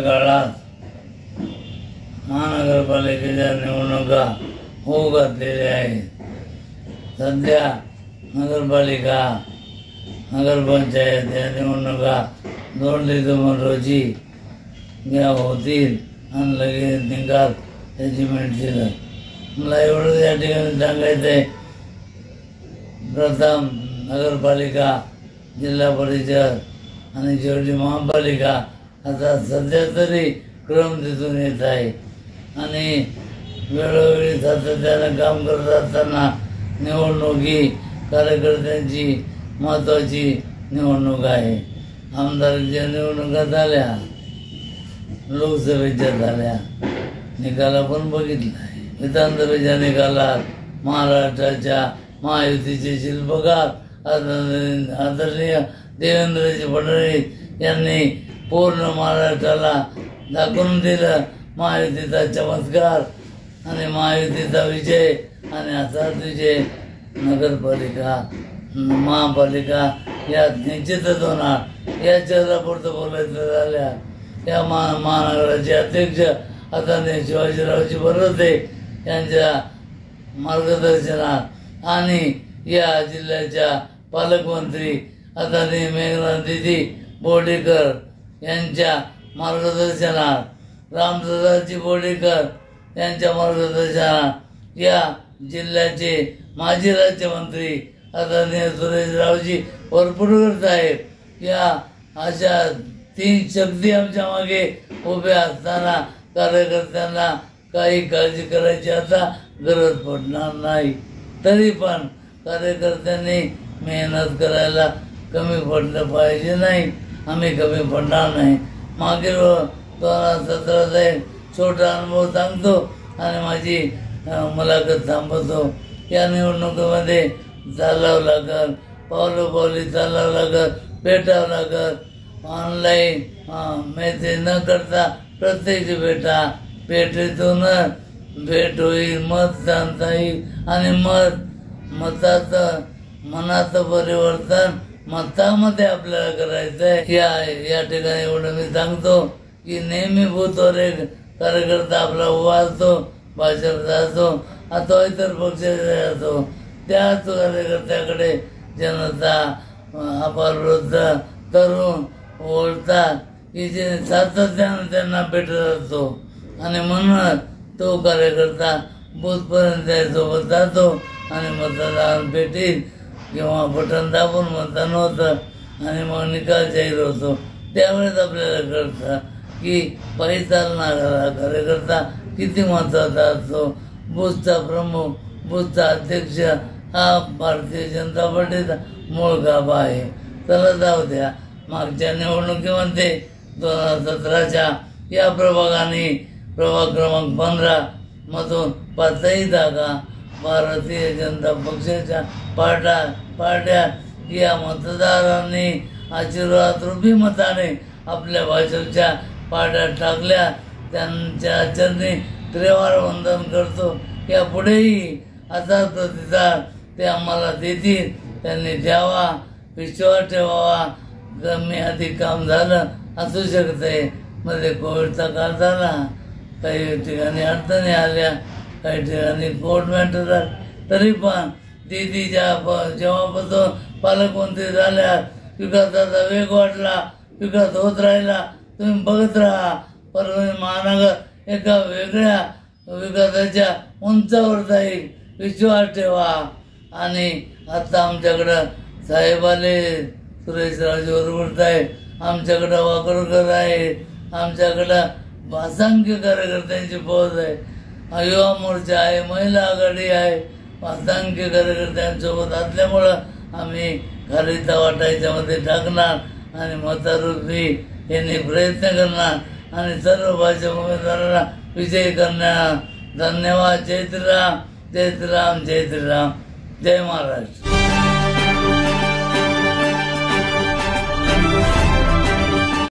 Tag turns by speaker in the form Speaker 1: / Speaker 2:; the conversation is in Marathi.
Speaker 1: काळात महानगरपालिकेच्या निवडणुका होऊ घातलेल्या आहेत. सध्या नगरपालिका, नगरपंचायत या निवडणुका 2 डिसेंबर रोजी या होतील आणि लगेच निकाल त्याची मिळतील. मला एवढंच या ठिकाणी सांगायचं आहे. प्रथम नगरपालिका, जिल्हा परिषद आणि शेवटी महापालिका आता सध्या तरी क्रम दिसून येत आहे आणि वेळोवेळी सातत्यानं काम करत असताना निवडणूक ही कार्यकर्त्यांची महत्त्वाची निवडणूक आहे. आमदारकीच्या निवडणुका झाल्या, लोकसभेच्या झाल्या, निकाल आपण बघितला आहे. विधानसभेच्या निकालात महाराष्ट्राच्या महायुतीचे शिल्पकार आदरणीय देवेंद्रजी फडणवीस यांनी पूर्ण महाराष्ट्राला दाखवून दिलं महायुतीचा चमत्कार आणि महायुतीचा विजय. आणि असाच विजय नगरपालिका, महापालिका यात निश्चितच होणार. या चेहऱ्यापुरतं बोलायचं झाल्या या महानगराचे अध्यक्ष आदरणीय शिवाजीरावजी बरोते यांच्या मार्गदर्शनात आणि या जिल्ह्याच्या पालकमंत्री आदरणीय मेघना दीदी बोर्डीकर यांच्या मार्गदर्शनात, रामदासजी बोर्डीकर यांच्या मार्गदर्शनात या जिल्ह्याचे माजी राज्यमंत्री आदरणीय सुरेशरावजी वरपुडकर साहेब या अशा 3 शक्ती आमच्या मागे उभ्या असताना कार्यकर्त्यांना काही काळजी करायची आता गरज पडणार नाही. तरी पण कार्यकर्त्यांनी मेहनत करायला कमी पडलं पाहिजे नाही. आम्ही कमी पडणार नाही. मागील 2017चा एक छोटा अनुभव सांगतो आणि माझी मुलाखत थांबवतो. या निवडणुकीमध्ये चालावं लागल, पावलोपावली चालावं लागल, भेटावं लागल. ऑनलाईन मेसेज न करता प्रत्यक्ष भेटा. भेटीतून भेट होईल, मत जाणता येईल आणि मताचं मनाचं परिवर्तन मतामध्ये आपल्याला करायचं आहे. या ठिकाणी एवढं मी सांगतो की नेहमी बूथवर एक कार्यकर्ता आपला उभा असतो, भाषण जातो, अथवा इतर पक्षाचे असतो. त्याच कार्यकर्त्याकडे जनता, अपरवृद्ध, तरुण ओळखतात की जे सातत्यानं त्यांना भेटत असतो आणि म्हणून तो कार्यकर्ता बूथपर्यंत त्यासोबत जातो आणि मतदान भेटीत किंवा बटन दाबून मतदान होतं आणि मग निकाल जाहीर होतो. त्यावेळेस आपल्याला कळतं की पायी चालणारा कार्यकर्ता किती महत्त्वाचा असतो. बूथचा प्रमुख, बूथचा अध्यक्ष हा भारतीय जनता पार्टीचा मूळ गाभा आहे. चला जाऊ द्या. मागच्या निवडणुकीमध्ये 2017च्या या प्रभागाने प्रभाग क्रमांक 15 मधून 5ही जागा भारतीय जनता पक्षाच्या पार्ट्या या मतदारांनी आशीर्वाद रूपी मताने आपल्या भाजपच्या पार्ट्यात टाकल्या. त्यांच्या चरणी त्रिवार वंदन करतो. या पुढेही असाच प्रतिसाद ते आम्हाला देतील. त्यांनी द्यावा, विश्वास ठेवावा. कमी अधिक काम झालं असू शकते. मध्ये कोविडचा काळ झाला, काही ठिकाणी अडचणी आल्या, काही ठिकाणी कोर्ट मॅटर. तरी पण दीदीच्या जेव्हापासून पालकमंत्री झाल्या विकासाचा वेग वाढला, विकास होत राहिला. तुम्ही बघत राहा. परभणी महानगर एका वेगळ्या विकासाच्या उंचावर जाईल. विश्वास ठेवा. आणि आता आमच्याकडं साहेब आले, सुरेशरावजी वरपुडकर साहेब, आमच्याकडं वाकरकर आहे, आमच्याकडं असंख्य कार्यकर्त्यांची फौज आहे, युवा मोर्चा आहे, महिला आघाडी आहे. असंख्य कार्यकर्त्यांसोबत असल्यामुळं आम्ही खारीचा वाटा याच्यामध्ये टाकणार आणि मतारूपी यांनी प्रयत्न करणार आणि सर्व भाजप उमेदवारांना विजयी करणार. धन्यवाद. जय श्रीराम, जय श्रीराम, जय श्रीराम, जय महाराष्ट्र.